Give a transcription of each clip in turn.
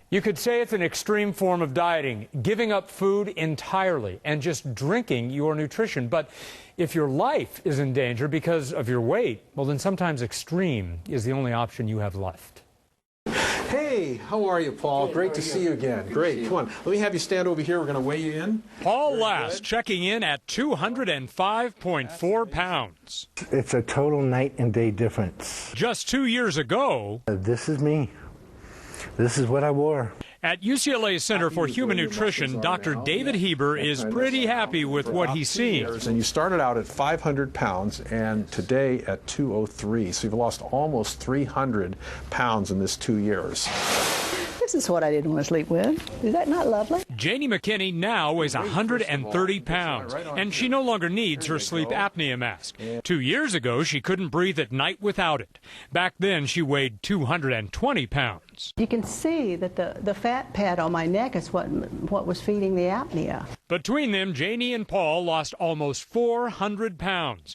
You could say it's an extreme form of dieting, giving up food entirely and just drinking your nutrition. But if your life is in danger because of your weight, well, then sometimes extreme is the only option you have left. Hey, how are you, Paul? Great to see you again. Great. Come on. Let me have you stand over here. We're going to weigh you in. Paul Last checking in at 205.4 pounds. It's a total night and day difference. Just 2 years ago, this is me. This is what I wore. At UCLA Center for Human Nutrition, Dr. David Heber is pretty happy with what he's seeing. And you started out at 500 pounds and today at 203. So you've lost almost 300 pounds in this 2 years. This is what I didn't want to sleep with. Is that not lovely? Janie McKinney now weighs 130 pounds, and she no longer needs her sleep apnea mask. 2 years ago, she couldn't breathe at night without it. Back then, she weighed 220 pounds. You can see that the fat pad on my neck is what was feeding the apnea. Between them, Janie and Paul lost almost 400 pounds.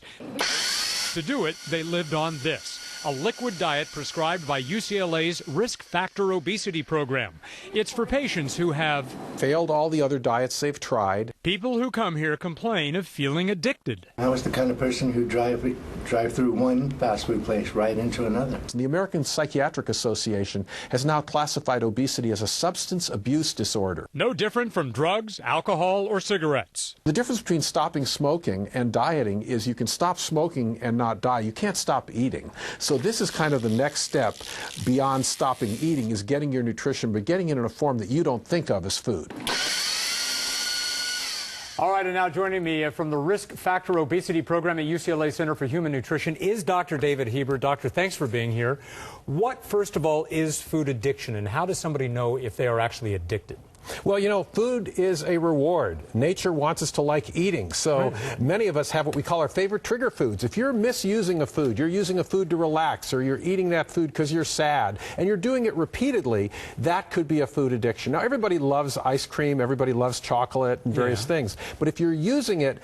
To do it, they lived on this, a liquid diet prescribed by UCLA's Risk Factor Obesity program. It's for patients who have failed all the other diets they've tried. People who come here complain of feeling addicted. I was the kind of person who drive through one fast food place right into another. The American Psychiatric Association has now classified obesity as a substance abuse disorder. No different from drugs, alcohol, or cigarettes. The difference between stopping smoking and dieting is you can stop smoking and not die. You can't stop eating. So this is kind of the next step beyond stopping eating, is getting your nutrition, but getting it in a form that you don't think of as food. All right, and now joining me from the Risk Factor Obesity Program at UCLA Center for Human Nutrition is Dr. David Heber. Doctor, thanks for being here. What, first of all, is food addiction, and how does somebody know if they are actually addicted? Well, you know, food is a reward. Nature wants us to like eating. So many of us have what we call our favorite trigger foods. If you're misusing a food, you're using a food to relax, or you're eating that food because you're sad, and you're doing it repeatedly, that could be a food addiction. Now, everybody loves ice cream, everybody loves chocolate and various things. But if you're using it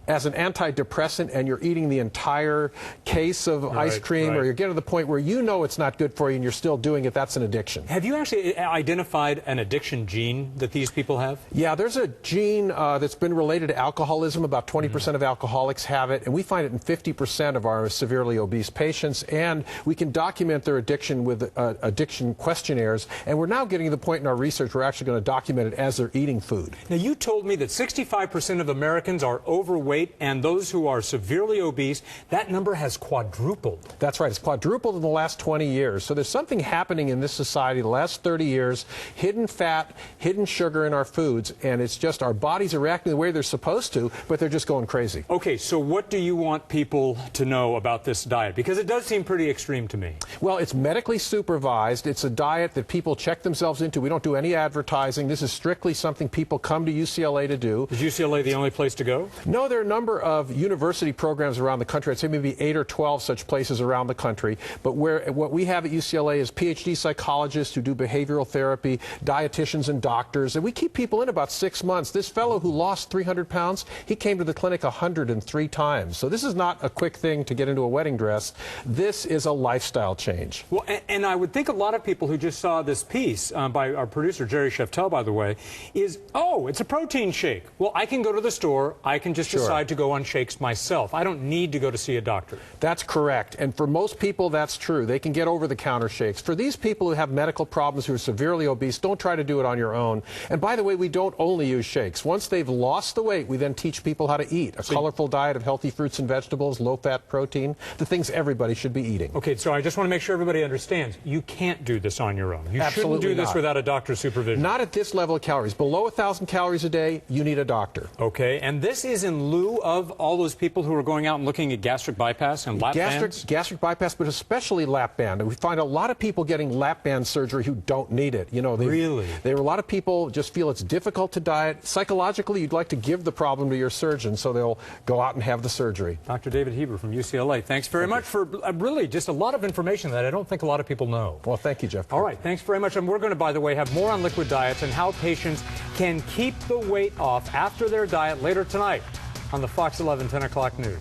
as an antidepressant and you're eating the entire case of ice cream, or you're getting to the point where you know it's not good for you and you're still doing it, that's an addiction. Have you actually identified an addiction gene that these people have? Yeah, there's a gene that's been related to alcoholism. About 20% of alcoholics have it, and we find it in 50% of our severely obese patients, and we can document their addiction with addiction questionnaires, and we're now getting to the point in our research we're actually going to document it as they're eating food. Now, you told me that 65% of Americans are overweight, and those who are severely obese, that number has quadrupled. That's right. It's quadrupled in the last 20 years. So there's something happening in this society the last 30 years, hidden fat, hidden sugar in our foods, and it's just our bodies are reacting the way they're supposed to, but they're just going crazy. Okay, so what do you want people to know about this diet? Because it does seem pretty extreme to me. Well, it's medically supervised. It's a diet that people check themselves into. We don't do any advertising. This is strictly something people come to UCLA to do. Is UCLA the only place to go? No, there are a number of university programs around the country. I'd say maybe 8 or 12 such places around the country. But what we have at UCLA is PhD psychologists who do behavioral therapy, dietitians and doctors, and we keep people in about 6 months. This fellow who lost 300 pounds, he came to the clinic 103 times. So this is not a quick thing to get into a wedding dress. This is a lifestyle change. Well, and I would think a lot of people who just saw this piece by our producer, Jerry Sheftel, by the way, is, oh, it's a protein shake. Well, I can go to the store. I can just decide to go on shakes myself. I don't need to go to see a doctor. That's correct. And for most people, that's true. They can get over-the-counter shakes. For these people who have medical problems, who are severely obese, don't try to do it on your own. And by the way, we don't only use shakes. Once they've lost the weight, we then teach people how to eat. A colorful diet of healthy fruits and vegetables, low-fat protein, the things everybody should be eating. Okay, so I just want to make sure everybody understands. You can't do this on your own. You shouldn't do this without a doctor's supervision. Not at this level of calories. Below 1,000 calories a day, you need a doctor. Okay, and this is in lieu of all those people who are going out and looking at gastric bypass and lap bands? Gastric bypass, but especially lap band. We find a lot of people getting lap band surgery who don't need it. You know, really? There are a lot of people just feel it's difficult to diet. Psychologically, you'd like to give the problem to your surgeon, so they'll go out and have the surgery. Dr. David Heber from UCLA, thanks very much for really just a lot of information that I don't think a lot of people know. Well, thank you, Jeff. All right, thanks very much. And we're going to, by the way, have more on liquid diets and how patients can keep the weight off after their diet later tonight on the Fox 11 10 o'clock news.